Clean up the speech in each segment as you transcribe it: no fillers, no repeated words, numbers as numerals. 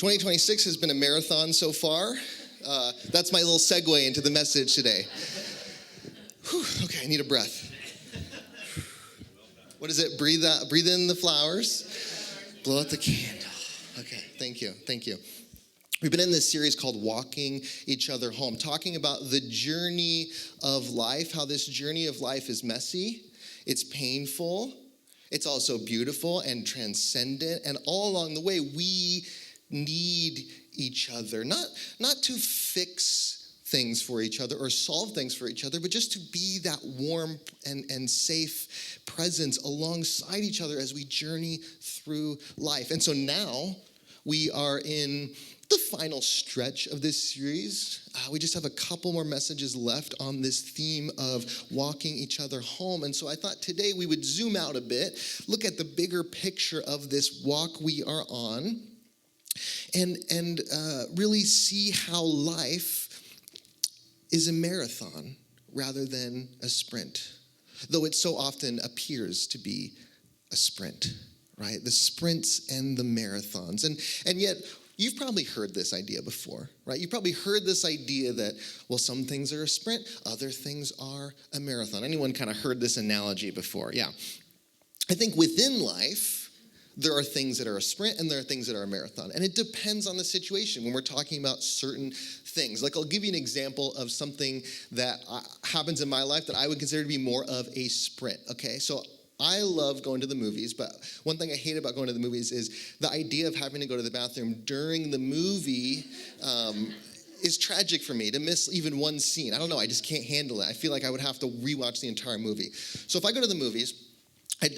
2026 has been a marathon so far. That's my little segue into the message today. Whew, okay, I need a breath. What is it? Breathe out, breathe in the flowers, blow out the candle. Okay, thank you. We've been in this series called Walking Each Other Home, talking about the journey of life, how this journey of life is messy, it's painful, it's also beautiful and transcendent, and all along the way, we need each other, not to fix things for each other or solve things for each other, but just to be that warm and safe presence alongside each other as we journey through life. And so now we are in the final stretch of this series. We just have a couple more messages left on this theme of walking each other home. And so I thought today we would zoom out a bit, look at the bigger picture of this walk we are on, and really see how life is a marathon rather than a sprint, though it so often appears to be a sprint, right? The sprints and the marathons. And yet, you've probably heard this idea before, right? You've probably heard this idea that, well, some things are a sprint, other things are a marathon. Anyone kind of heard this analogy before? Yeah. I think within life, there are things that are a sprint and there are things that are a marathon. And it depends on the situation when we're talking about certain things. Like, I'll give you an example of something that happens in my life that I would consider to be more of a sprint, okay? So I love going to the movies, but one thing I hate about going to the movies is the idea of having to go to the bathroom during the movie is tragic for me, to miss even one scene. I don't know, I just can't handle it. I feel like I would have to rewatch the entire movie. So if I go to the movies,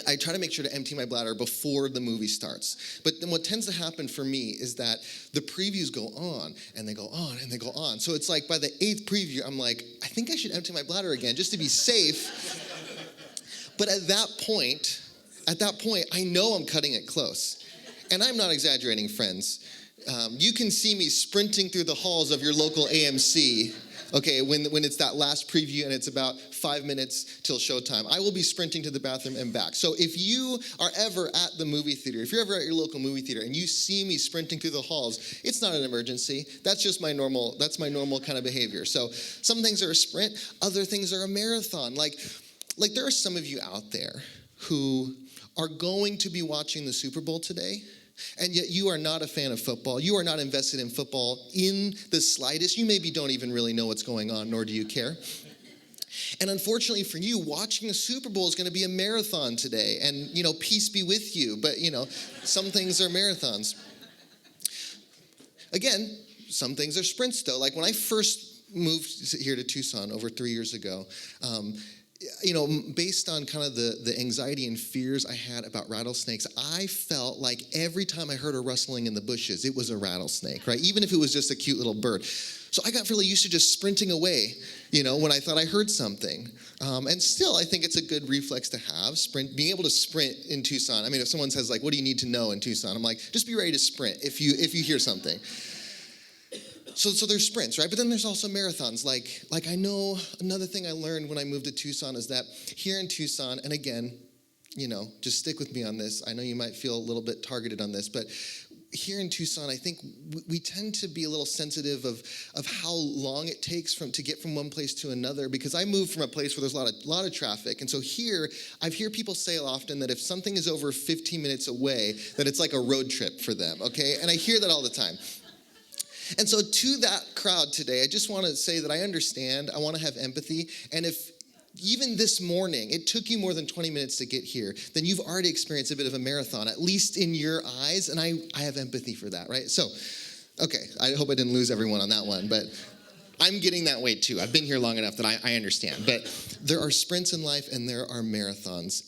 I try to make sure to empty my bladder before the movie starts. But then what tends to happen for me is that the previews go on, and they go on, and they go on. So it's like by the 8th preview, I'm like, I think I should empty my bladder again just to be safe. But at that point, I know I'm cutting it close. And I'm not exaggerating, friends. You can see me sprinting through the halls of your local AMC, okay, when it's that last preview and it's about 5 minutes till showtime. I will be sprinting to the bathroom and back. So if you are ever at the movie theater, if you're ever at your local movie theater and you see me sprinting through the halls, it's not an emergency. That's just my normal kind of behavior. So some things are a sprint, other things are a marathon. Like there are some of you out there who are going to be watching the Super Bowl today, and yet you are not a fan of football. You are not invested in football in the slightest. You maybe don't even really know what's going on, nor do you care. And unfortunately for you, watching the Super Bowl is going to be a marathon today. And, peace be with you. But, some things are marathons. Again, some things are sprints, though. Like when I first moved here to Tucson over 3 years ago, based on kind of the anxiety and fears I had about rattlesnakes, I felt like every time I heard a rustling in the bushes, it was a rattlesnake, right? Even if it was just a cute little bird. So I got really used to just sprinting away, when I thought I heard something. And still, I think it's a good reflex to have, being able to sprint in Tucson. I mean, if someone says, like, what do you need to know in Tucson? I'm like, just be ready to sprint if you hear something. So there's sprints, right? But then there's also marathons. Like I know another thing I learned when I moved to Tucson is that here in Tucson, and again, just stick with me on this. I know you might feel a little bit targeted on this, but here in Tucson, I think we tend to be a little sensitive of how long it takes to get from one place to another, because I moved from a place where there's a lot of traffic. And so here, I hear people say often that if something is over 15 minutes away, that it's like a road trip for them, okay? And I hear that all the time. And so to that crowd today, I just want to say that I understand. I want to have empathy. And if even this morning it took you more than 20 minutes to get here, then you've already experienced a bit of a marathon, at least in your eyes. And I have empathy for that, right? So, okay, I hope I didn't lose everyone on that one. But I'm getting that way too. I've been here long enough that I understand. But there are sprints in life and there are marathons.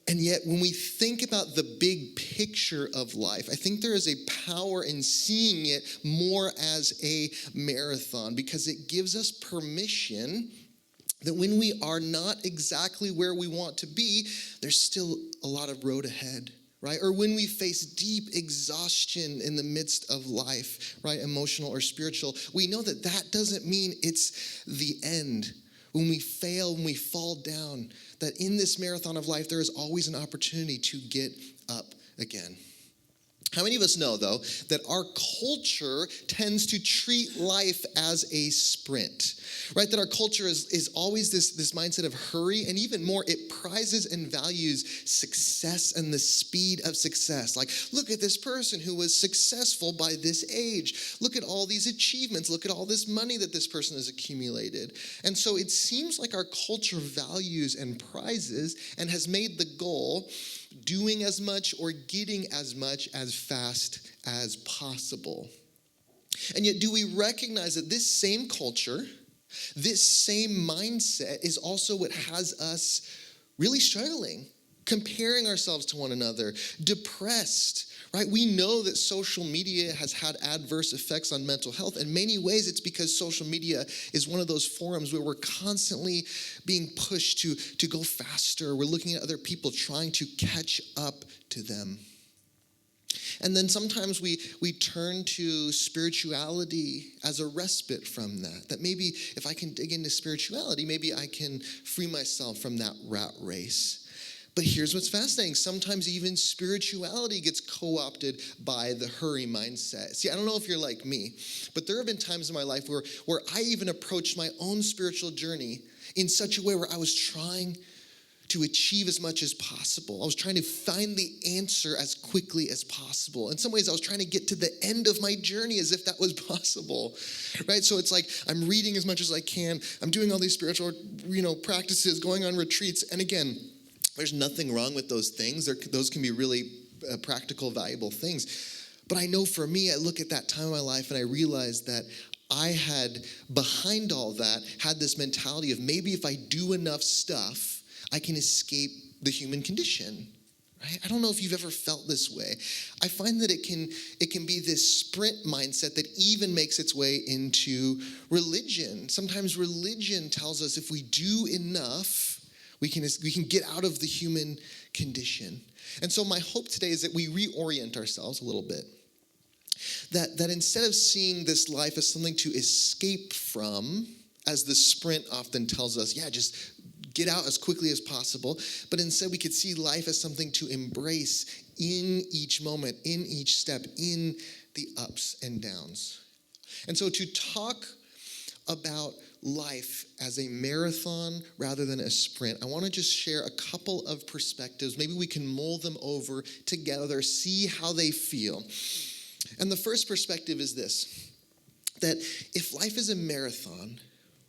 And yet, when we think about the big picture of life, I think there is a power in seeing it more as a marathon, because it gives us permission that when we are not exactly where we want to be, there's still a lot of road ahead, right? Or when we face deep exhaustion in the midst of life, right, emotional or spiritual, we know that doesn't mean it's the end. When we fail, when we fall down, that in this marathon of life, there is always an opportunity to get up again. How many of us know, though, that our culture tends to treat life as a sprint, right? That our culture is always this mindset of hurry, and even more, it prizes and values success and the speed of success. Like, look at this person who was successful by this age. Look at all these achievements. Look at all this money that this person has accumulated. And so it seems like our culture values and prizes and has made the goal doing as much or getting as much as fast as possible. And yet, do we recognize that this same culture, this same mindset is also what has us really struggling, comparing ourselves to one another, depressed, right? We know that social media has had adverse effects on mental health. In many ways, it's because social media is one of those forums where we're constantly being pushed to go faster. We're looking at other people, trying to catch up to them. And then sometimes we turn to spirituality as a respite from that. That maybe if I can dig into spirituality, maybe I can free myself from that rat race. But here's what's fascinating. Sometimes even spirituality gets co-opted by the hurry mindset. See, I don't know if you're like me, but there have been times in my life where I even approached my own spiritual journey in such a way where I was trying to achieve as much as possible. I was trying to find the answer as quickly as possible. In some ways, I was trying to get to the end of my journey as if that was possible, right? So it's like I'm reading as much as I can. I'm doing all these spiritual, practices, going on retreats. And again, there's nothing wrong with those things. Those can be really practical, valuable things. But I know for me, I look at that time of my life and I realize that I had, behind all that, had this mentality of maybe if I do enough stuff, I can escape the human condition, right? I don't know if you've ever felt this way. I find that it can be this sprint mindset that even makes its way into religion. Sometimes religion tells us if we do enough, we can get out of the human condition. And so my hope today is that we reorient ourselves a little bit. That instead of seeing this life as something to escape from, as the sprint often tells us, just get out as quickly as possible, but instead we could see life as something to embrace in each moment, in each step, in the ups and downs. And so to talk about life as a marathon rather than a sprint, I want to just share a couple of perspectives. Maybe we can mull them over together, see how they feel. And the first perspective is this, that if life is a marathon,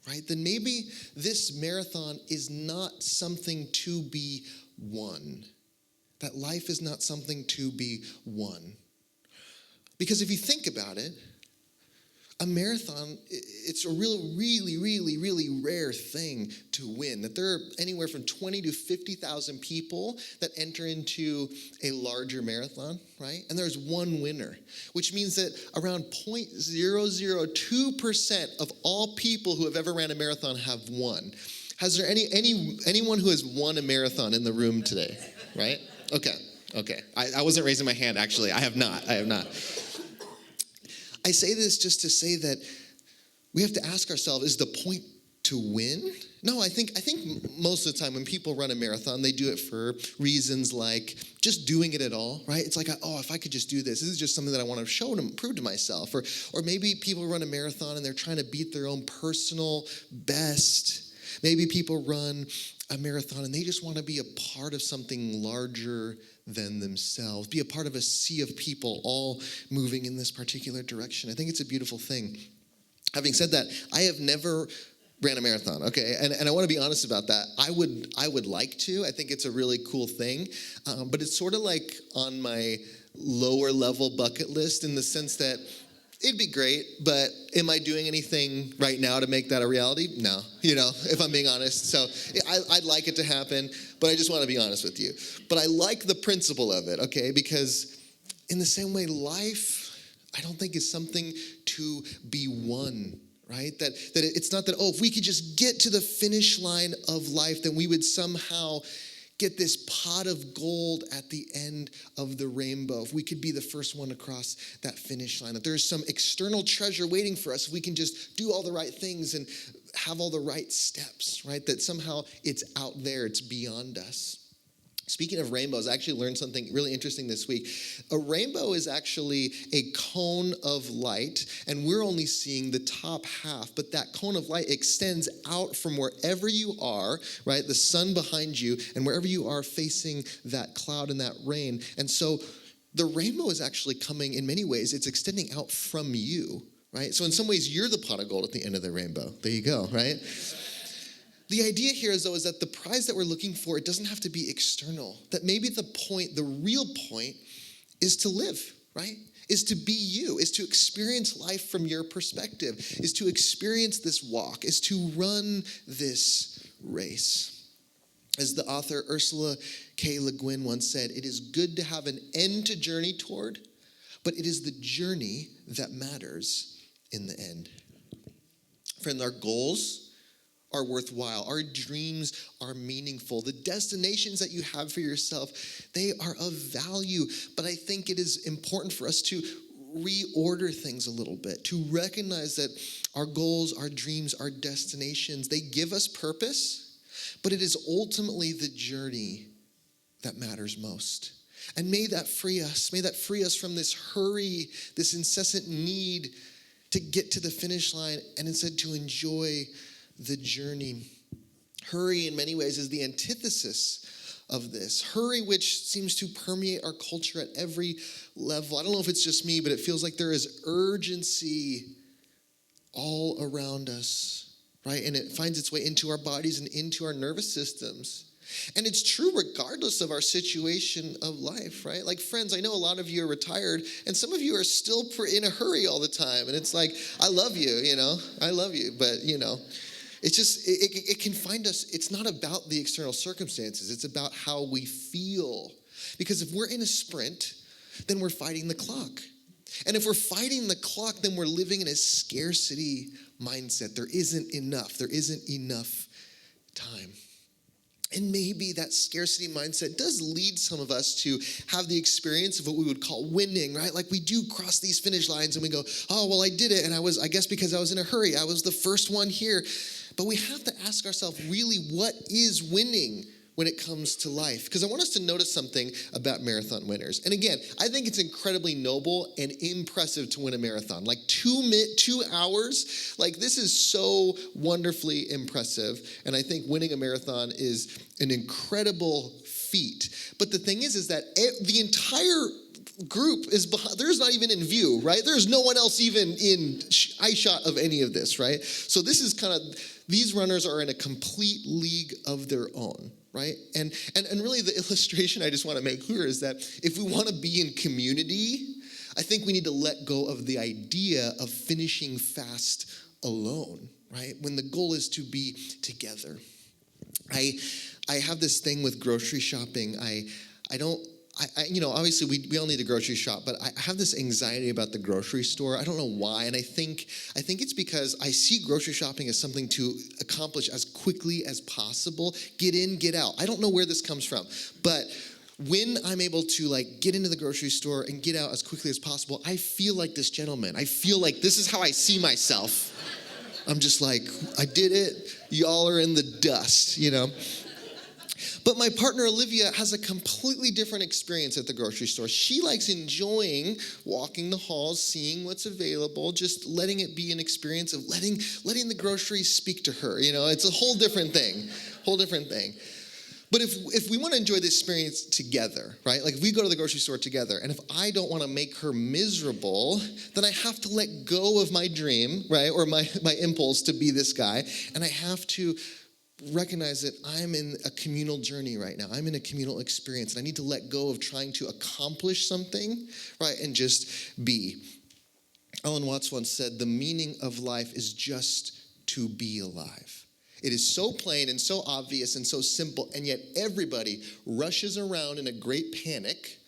right, then maybe this marathon is not something to be won. That life is not something to be won. Because if you think about it, a marathon, it's a really rare thing to win. That there are anywhere from 20 to 50,000 people that enter into a larger marathon, right? And there's one winner, which means that around 0.002% of all people who have ever ran a marathon have won. Has there anyone who has won a marathon in the room today, right? Okay. I wasn't raising my hand, actually. I have not. I say this just to say that we have to ask ourselves, is the point to win? No, I think most of the time when people run a marathon, they do it for reasons like just doing it at all, right? It's like, if I could just do this. This is just something that I want to prove to myself. Or maybe people run a marathon and they're trying to beat their own personal best. Maybe people run a marathon and they just want to be a part of something larger than themselves, be a part of a sea of people all moving in this particular direction. I think it's a beautiful thing. Having said that, I have never ran a marathon, okay? And I want to be honest about that. I would like to. I think it's a really cool thing, but it's sort of like on my lower level bucket list in the sense that it'd be great, but am I doing anything right now to make that a reality? No, if I'm being honest. So I'd like it to happen, but I just want to be honest with you. But I like the principle of it, okay? Because in the same way, life, I don't think is something to be won, right? That it's not that, if we could just get to the finish line of life, then we would somehow get this pot of gold at the end of the rainbow. If we could be the first one across that finish line, that there's some external treasure waiting for us if we can just do all the right things and have all the right steps, right? That somehow it's out there, it's beyond us. Speaking of rainbows, I actually learned something really interesting this week. A rainbow is actually a cone of light, and we're only seeing the top half, but that cone of light extends out from wherever you are, right? The sun behind you, and wherever you are facing that cloud and that rain. And so the rainbow is actually coming, in many ways, it's extending out from you, right? So in some ways, you're the pot of gold at the end of the rainbow. There you go, right? The idea here is, though, is that the prize that we're looking for, it doesn't have to be external. That maybe the real point is to live, right? Is to be you, is to experience life from your perspective, is to experience this walk, is to run this race. As the author Ursula K. Le Guin once said, it is good to have an end to journey toward, but it is the journey that matters in the end. Friend, our goals are worthwhile. Our dreams are meaningful. The destinations that you have for yourself, they are of value. But I think it is important for us to reorder things a little bit, to recognize that our goals, our dreams, our destinations, they give us purpose, but it is ultimately the journey that matters most. And may that free us. May that free us from this hurry, this incessant need to get to the finish line, and instead to enjoy the journey. Hurry, in many ways, is the antithesis of this. Hurry, which seems to permeate our culture at every level. I don't know if it's just me, but it feels like there is urgency all around us, right? And it finds its way into our bodies and into our nervous systems. And it's true regardless of our situation of life, right? Like, friends, I know a lot of you are retired, and some of you are still in a hurry all the time. And it's like, I love you, I love you, but, it's just, it can find us. It's not about the external circumstances. It's about how we feel. Because if we're in a sprint, then we're fighting the clock. And if we're fighting the clock, then we're living in a scarcity mindset. There isn't enough. There isn't enough time. And maybe that scarcity mindset does lead some of us to have the experience of what we would call winning, right? Like, we do cross these finish lines and we go, oh, well, I did it. And I guess because I was in a hurry, I was the first one here. But we have to ask ourselves, really, what is winning when it comes to life? Because I want us to notice something about marathon winners. And again, I think it's incredibly noble and impressive to win a marathon. Like 2 hours, like, this is so wonderfully impressive. And I think winning a marathon is an incredible feat. But the thing is that the entire group is behind, there's not even in view, right? There's no one else even in eye shot of any of this, right? So this is these runners are in a complete league of their own, right? And really the illustration I just want to make here is that if we want to be in community, I think we need to let go of the idea of finishing fast alone, right? When the goal is to be together. I have this thing with grocery shopping. Obviously we all need to grocery shop, but I have this anxiety about the grocery store. I don't know why, and I think it's because I see grocery shopping as something to accomplish as quickly as possible. Get in, get out. I don't know where this comes from, but when I'm able to get into the grocery store and get out as quickly as possible, I feel like this gentleman. I feel like this is how I see myself. I'm just like, I did it. Y'all are in the dust, But my partner, Olivia, has a completely different experience at the grocery store. She likes enjoying walking the halls, seeing what's available, just letting it be an experience of letting the groceries speak to her. It's a whole different thing. But if we want to enjoy this experience together, right? Like, if we go to the grocery store together, and if I don't want to make her miserable, then I have to let go of my dream, right? Or my impulse to be this guy, and I have to recognize that I'm in a communal journey right now. I'm in a communal experience, and I need to let go of trying to accomplish something, right, and just be. Alan Watts once said, the meaning of life is just to be alive. It is so plain and so obvious and so simple, and yet everybody rushes around in a great panic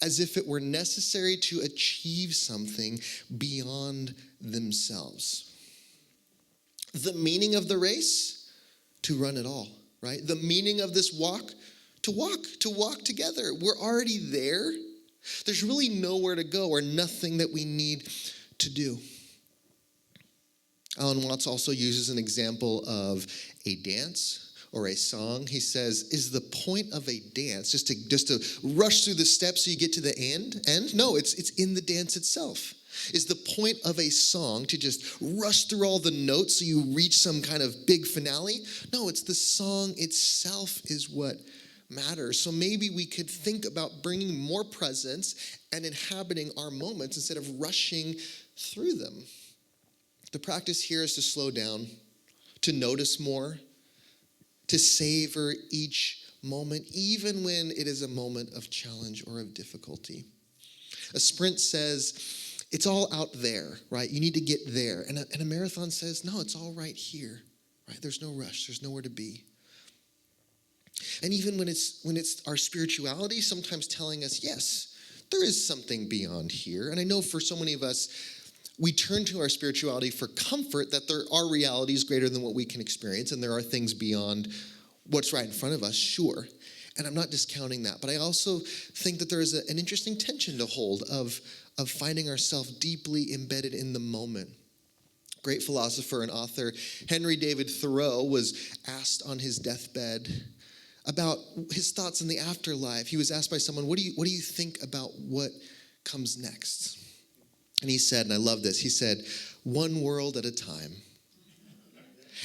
as if it were necessary to achieve something beyond themselves. The meaning of the race? To run it all, right? The meaning of this walk? To walk together. We're already there. There's really nowhere to go or nothing that we need to do. Alan Watts also uses an example of a dance or a song, he says, is the point of a dance just to rush through the steps so you get to the end? No, it's in the dance itself. Is the point of a song to just rush through all the notes so you reach some kind of big finale? No, it's the song itself is what matters. So maybe we could think about bringing more presence and inhabiting our moments instead of rushing through them. The practice here is to slow down, to notice more, to savor each moment, even when it is a moment of challenge or of difficulty. A sprint says, it's all out there, right? You need to get there. And a marathon says, no, it's all right here, right? There's no rush. There's nowhere to be. And even when it's our spirituality sometimes telling us, yes, there is something beyond here. And I know for so many of us, we turn to our spirituality for comfort that there are realities greater than what we can experience, and there are things beyond what's right in front of us, sure. And I'm not discounting that. But I also think that there is an interesting tension to hold of finding ourselves deeply embedded in the moment. Great philosopher and author Henry David Thoreau was asked on his deathbed about his thoughts on the afterlife. He was asked by someone, what do you think about what comes next? And he said, and I love this, he said, one world at a time.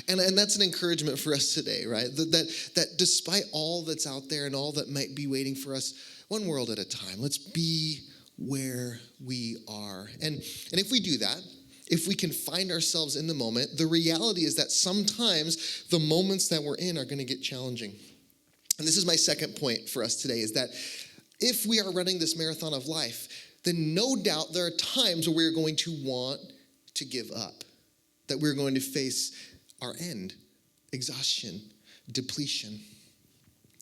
And that's an encouragement for us today, right? That despite all that's out there and all that might be waiting for us, one world at a time. Let's be where we are. And if we do that, if we can find ourselves in the moment, the reality is that sometimes the moments that we're in are going to get challenging. And this is my second point for us today, is that if we are running this marathon of life, then no doubt there are times where we're going to want to give up, that we're going to face our end, exhaustion, depletion.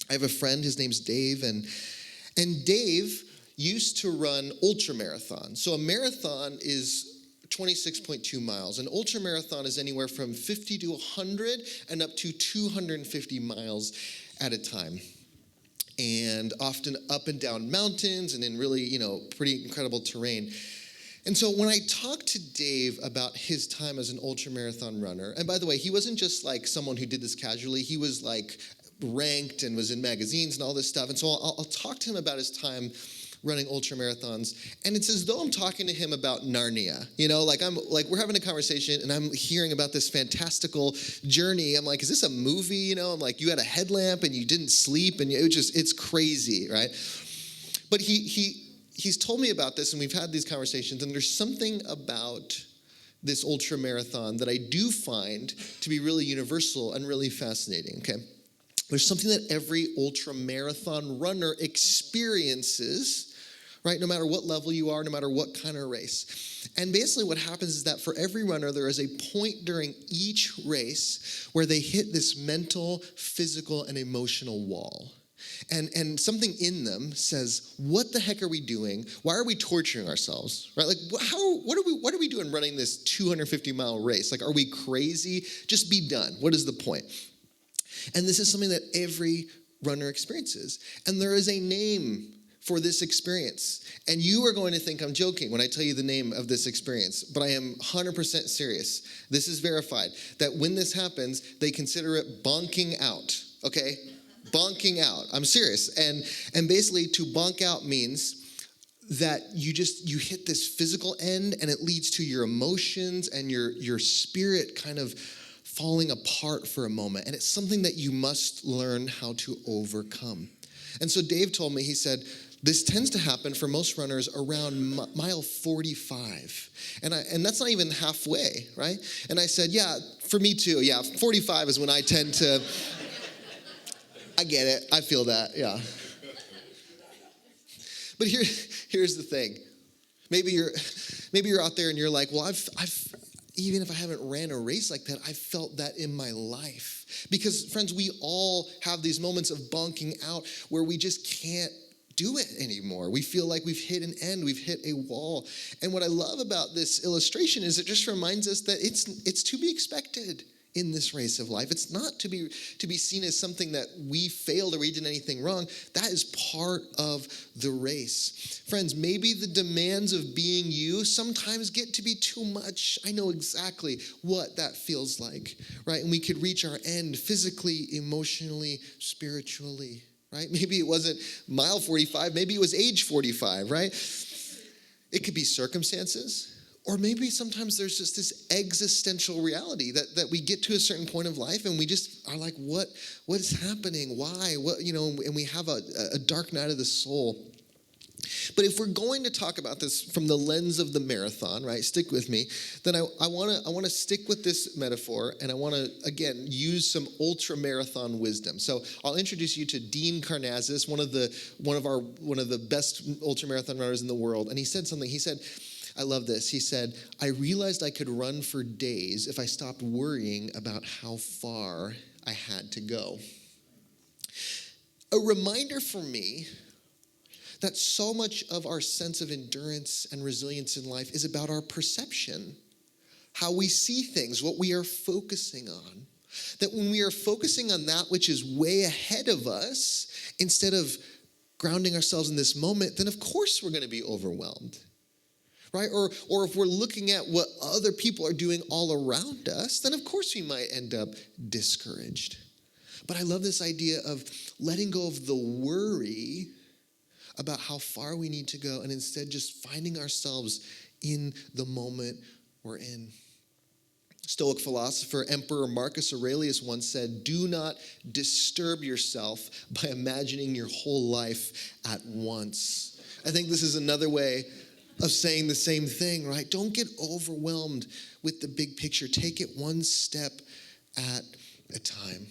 I have a friend, his name's Dave, and Dave used to run ultra marathons. So a marathon is 26.2 miles. An ultra marathon is anywhere from 50 to 100 and up to 250 miles at a time. And often up and down mountains and in really, pretty incredible terrain. And so when I talked to Dave about his time as an ultramarathon runner, and by the way, he wasn't just like someone who did this casually, he was like ranked and was in magazines and all this stuff. And so I'll talk to him about his time running ultramarathons, and it's as though I'm talking to him about Narnia. We're having a conversation and I'm hearing about this fantastical journey. I'm like, is this a movie? I'm like, you had a headlamp and you didn't sleep, and it's crazy, right? But he's told me about this, and we've had these conversations, and there's something about this ultra marathon that I do find to be really universal and really fascinating, okay? There's something that every ultra marathon runner experiences, right? No matter what level you are, no matter what kind of race. And basically what happens is that for every runner, there is a point during each race where they hit this mental, physical, and emotional wall. And something in them says, what the heck are we doing? Why are we torturing ourselves? Right? Like, what are we doing running this 250-mile race? Like, are we crazy? Just be done. What is the point? And this is something that every runner experiences. And there is a name for this experience. And you are going to think I'm joking when I tell you the name of this experience, but I am 100% serious. This is verified, that when this happens, they consider it bonking out, okay? Bonking out. I'm serious. And basically to bonk out means that you hit this physical end, and it leads to your emotions and your spirit kind of falling apart for a moment. And it's something that you must learn how to overcome. And so Dave told me, he said, this tends to happen for most runners around mile 45. And that's not even halfway, right? And I said, yeah, for me too. Yeah, 45 is when I tend to, I get it. I feel that, yeah. But here's the thing. Maybe you're out there and you're like, well, I've even if I haven't ran a race like that, I've felt that in my life. Because friends, we all have these moments of bonking out where we just can't do it anymore. We feel like we've hit an end, we've hit a wall. And what I love about this illustration is it just reminds us that it's to be expected. in this race of life. It's not to be seen as something that we failed or we did anything wrong. That is part of the race. Friends, maybe the demands of being you sometimes get to be too much. I know exactly what that feels like, right? And we could reach our end physically, emotionally, spiritually, right? Maybe it wasn't mile 45, maybe it was age 45, right? It could be circumstances. Or maybe sometimes there's just this existential reality that we get to a certain point of life and we just are like, what is happening? Why? And we have a dark night of the soul. But if we're going to talk about this from the lens of the marathon, right, stick with me, then I want to stick with this metaphor, and I want to, again, use some ultra-marathon wisdom. So I'll introduce you to Dean Karnazes, one of the best ultra-marathon runners in the world, and he said something. He said, I love this. He said, I realized I could run for days if I stopped worrying about how far I had to go. A reminder for me that so much of our sense of endurance and resilience in life is about our perception, how we see things, what we are focusing on. That when we are focusing on that which is way ahead of us, instead of grounding ourselves in this moment, then of course we're going to be overwhelmed. Right? Or if we're looking at what other people are doing all around us, then of course we might end up discouraged. But I love this idea of letting go of the worry about how far we need to go and instead just finding ourselves in the moment we're in. Stoic philosopher Emperor Marcus Aurelius once said, do not disturb yourself by imagining your whole life at once. I think this is another way of saying the same thing, right? Don't get overwhelmed with the big picture. Take it one step at a time.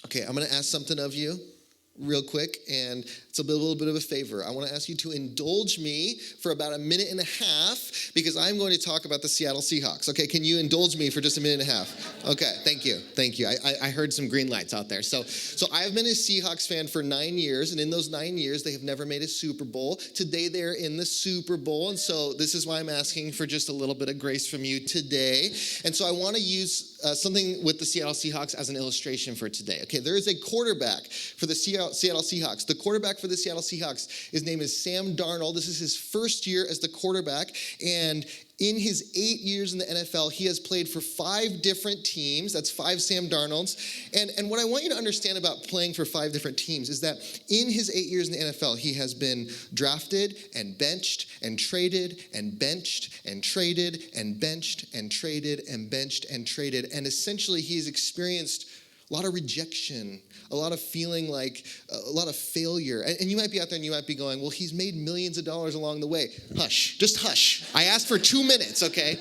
Okay, I'm going to ask something of you real quick, and it's a little bit of a favor. I want to ask you to indulge me for about a minute and a half because I'm going to talk about the Seattle Seahawks. Okay, can you indulge me for just a minute and a half? Okay, thank you. I heard some green lights out there. So I've been a Seahawks fan for 9 years, and in those 9 years, they have never made a Super Bowl. Today, they're in the Super Bowl, and so this is why I'm asking for just a little bit of grace from you today. And so I want to use something with the Seattle Seahawks as an illustration for today. Okay, there is a quarterback for the Seattle Seahawks. The quarterback for the Seattle Seahawks, his name is Sam Darnold. This is his first year as the quarterback, and in his 8 years in the NFL, he has played for 5 different teams. That's 5 Sam Darnolds. And what I want you to understand about playing for 5 different teams is that in his 8 years in the NFL, he has been drafted and benched and traded and benched and traded and benched and traded and benched and traded. And essentially, he's experienced a lot of rejection, a lot of feeling like a lot of failure. And you might be out there and you might be going, well, he's made millions of dollars along the way. Hush, just hush. I asked for 2 minutes, okay?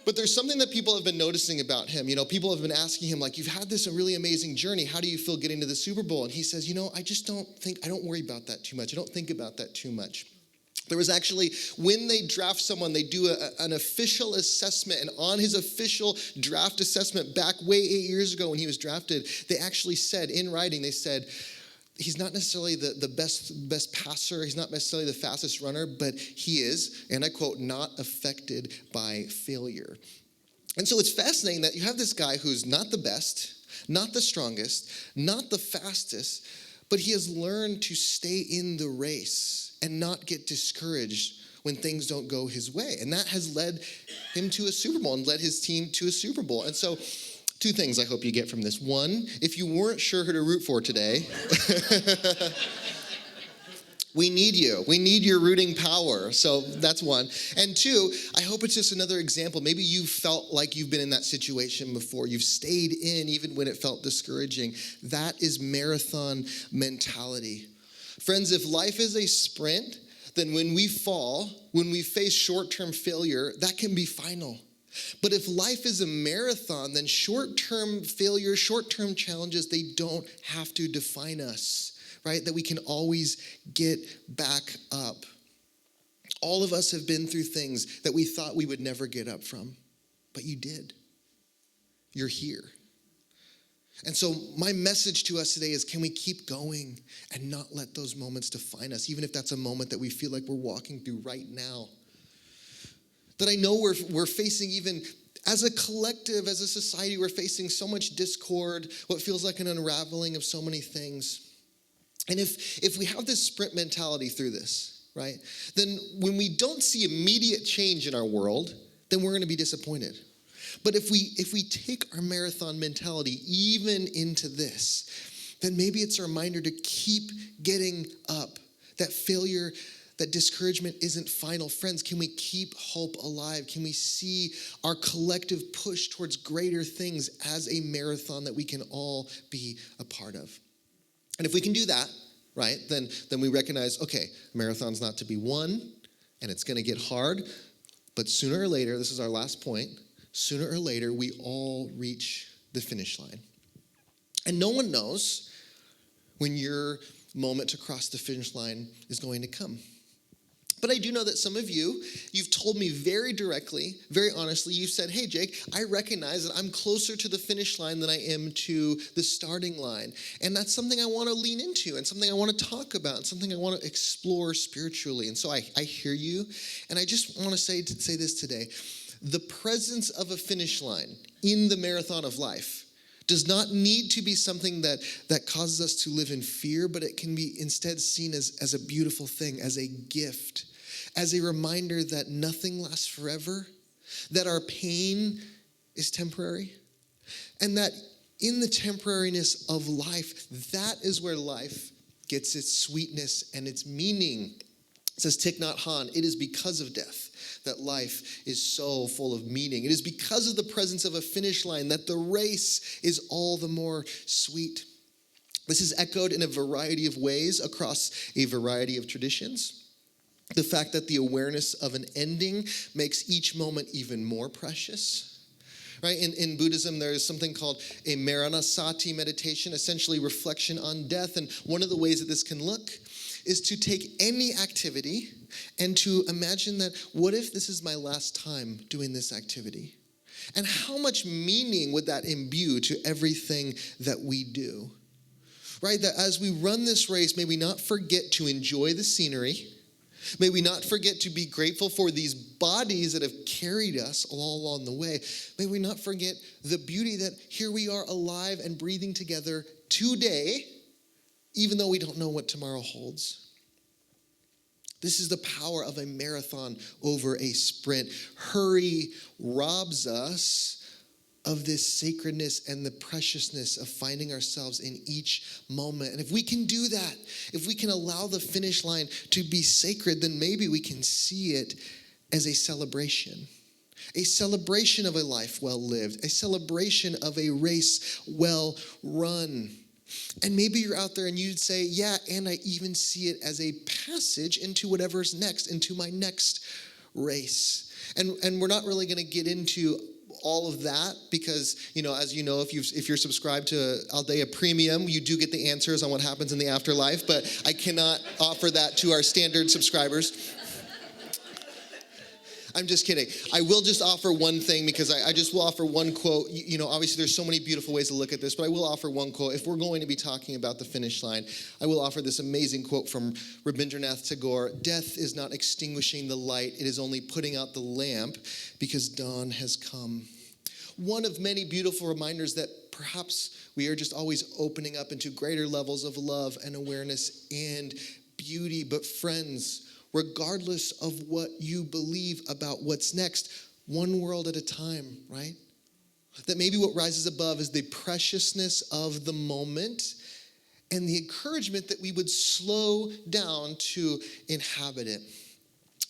But there's something that people have been noticing about him. You know, people have been asking him, like, you've had this really amazing journey. How do you feel getting to the Super Bowl? And he says, you know, I don't worry about that too much. I don't think about that too much. There was actually, when they draft someone, they do an official assessment. And on his official draft assessment back way 8 years ago when he was drafted, they actually said in writing, they said, he's not necessarily the best passer. He's not necessarily the fastest runner, but he is, and I quote, not affected by failure. And so it's fascinating that you have this guy who's not the best, not the strongest, not the fastest, but he has learned to stay in the race and not get discouraged when things don't go his way. And that has led him to a Super Bowl and led his team to a Super Bowl. And so 2 things I hope you get from this. 1, if you weren't sure who to root for today, we need you. We need your rooting power. So that's 1. And 2, I hope it's just another example. Maybe you felt like you've been in that situation before. You've stayed in even when it felt discouraging. That is marathon mentality. Friends, if life is a sprint, then when we fall, when we face short-term failure, that can be final. But if life is a marathon, then short-term failure, short-term challenges, they don't have to define us, right? That we can always get back up. All of us have been through things that we thought we would never get up from, but you did. You're here. And so my message to us today is, can we keep going and not let those moments define us, even if that's a moment that we feel like we're walking through right now? That I know we're facing, even as a collective, as a society, we're facing so much discord, what feels like an unraveling of so many things. And if we have this sprint mentality through this, right, then when we don't see immediate change in our world, then we're going to be disappointed. But if we take our marathon mentality even into this, then maybe it's a reminder to keep getting up. That failure, that discouragement isn't final. Friends, can we keep hope alive? Can we see our collective push towards greater things as a marathon that we can all be a part of? And if we can do that, right, then we recognize, okay, marathon's not to be won, and it's going to get hard, but sooner or later, this is our last point, sooner or later, we all reach the finish line. And no one knows when your moment to cross the finish line is going to come. But I do know that some of you've told me very directly, very honestly, you've said, hey, Jake, I recognize that I'm closer to the finish line than I am to the starting line. And that's something I want to lean into and something I want to talk about and something I want to explore spiritually. And so I hear you. And I just want to say this today. The presence of a finish line in the marathon of life does not need to be something that causes us to live in fear, but it can be instead seen as a beautiful thing, as a gift, as a reminder that nothing lasts forever, that our pain is temporary, and that in the temporariness of life, that is where life gets its sweetness and its meaning. It says, Thich Nhat Hanh, it is because of death that life is so full of meaning. It is because of the presence of a finish line that the race is all the more sweet. This is echoed in a variety of ways across a variety of traditions. The fact that the awareness of an ending makes each moment even more precious. Right? In Buddhism, there is something called a Maranasati meditation, essentially reflection on death. And one of the ways that this can look is to take any activity and to imagine that, what if this is my last time doing this activity? And how much meaning would that imbue to everything that we do? Right? That as we run this race, may we not forget to enjoy the scenery. May we not forget to be grateful for these bodies that have carried us all along the way. May we not forget the beauty that here we are alive and breathing together today, even though we don't know what tomorrow holds. This is the power of a marathon over a sprint. Hurry robs us of this sacredness and the preciousness of finding ourselves in each moment. And if we can do that, if we can allow the finish line to be sacred, then maybe we can see it as a celebration of a life well lived, a celebration of a race well run. And maybe you're out there and you'd say, yeah, and I even see it as a passage into whatever's next, into my next race. And we're not really going to get into all of that because, as you know, if you're subscribed to Aldea Premium, you do get the answers on what happens in the afterlife, but I cannot offer that to our standard subscribers. I'm just kidding. I will just offer one thing because I just will offer one quote. Obviously there's so many beautiful ways to look at this, but I will offer one quote. If we're going to be talking about the finish line, I will offer this amazing quote from Rabindranath Tagore. Death is not extinguishing the light. It is only putting out the lamp because dawn has come. One of many beautiful reminders that perhaps we are just always opening up into greater levels of love and awareness and beauty. But friends, regardless of what you believe about what's next, one world at a time, right? That maybe what rises above is the preciousness of the moment and the encouragement that we would slow down to inhabit it.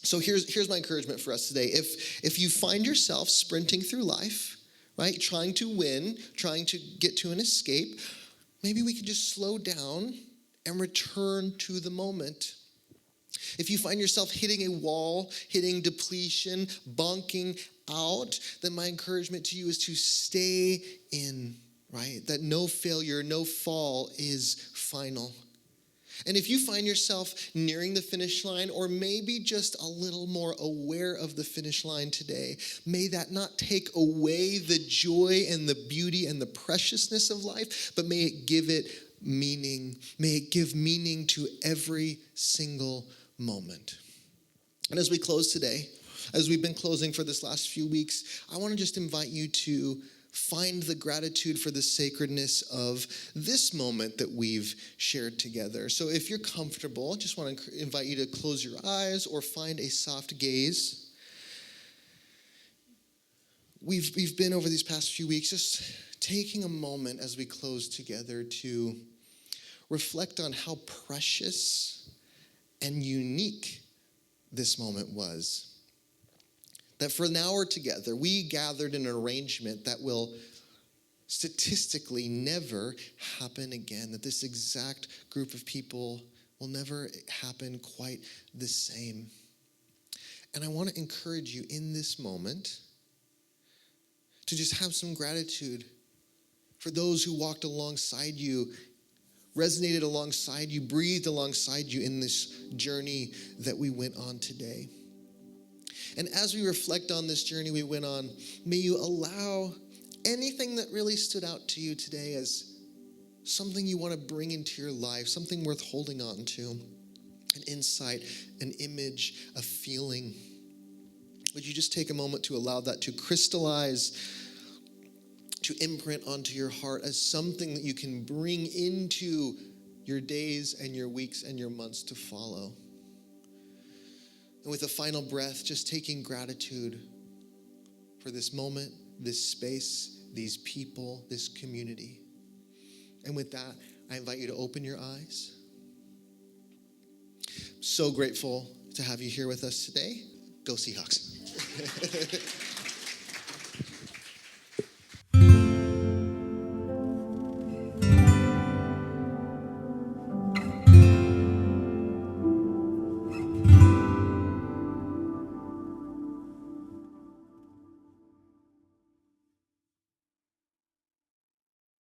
So here's my encouragement for us today. If you find yourself sprinting through life, right, trying to win, trying to get to an escape, maybe we could just slow down and return to the moment. If you find yourself hitting a wall, hitting depletion, bonking out, then my encouragement to you is to stay in, right? That no failure, no fall is final. And if you find yourself nearing the finish line, or maybe just a little more aware of the finish line today, may that not take away the joy and the beauty and the preciousness of life, but may it give it meaning. May it give meaning to every single moment. And as we close today, As we've been closing for this last few weeks, I want to just invite you to find the gratitude for the sacredness of this moment that we've shared together. So if you're comfortable, I just want to invite you to close your eyes or find a soft gaze. We've been over these past few weeks just taking a moment as we close together to reflect on how precious and unique this moment was. That for an hour together, we gathered in an arrangement that will statistically never happen again. That this exact group of people will never happen quite the same. And I want to encourage you in this moment to just have some gratitude for those who walked alongside you, resonated alongside you, breathed alongside you in this journey that we went on today. And as we reflect on this journey we went on, may you allow anything that really stood out to you today as something you want to bring into your life, something worth holding on to, an insight, an image, a feeling. Would you just take a moment to allow that to crystallize, to imprint onto your heart as something that you can bring into your days and your weeks and your months to follow? And with a final breath, just taking gratitude for this moment, this space, these people, this community. And with that, I invite you to open your eyes. So grateful to have you here with us today. Go Seahawks.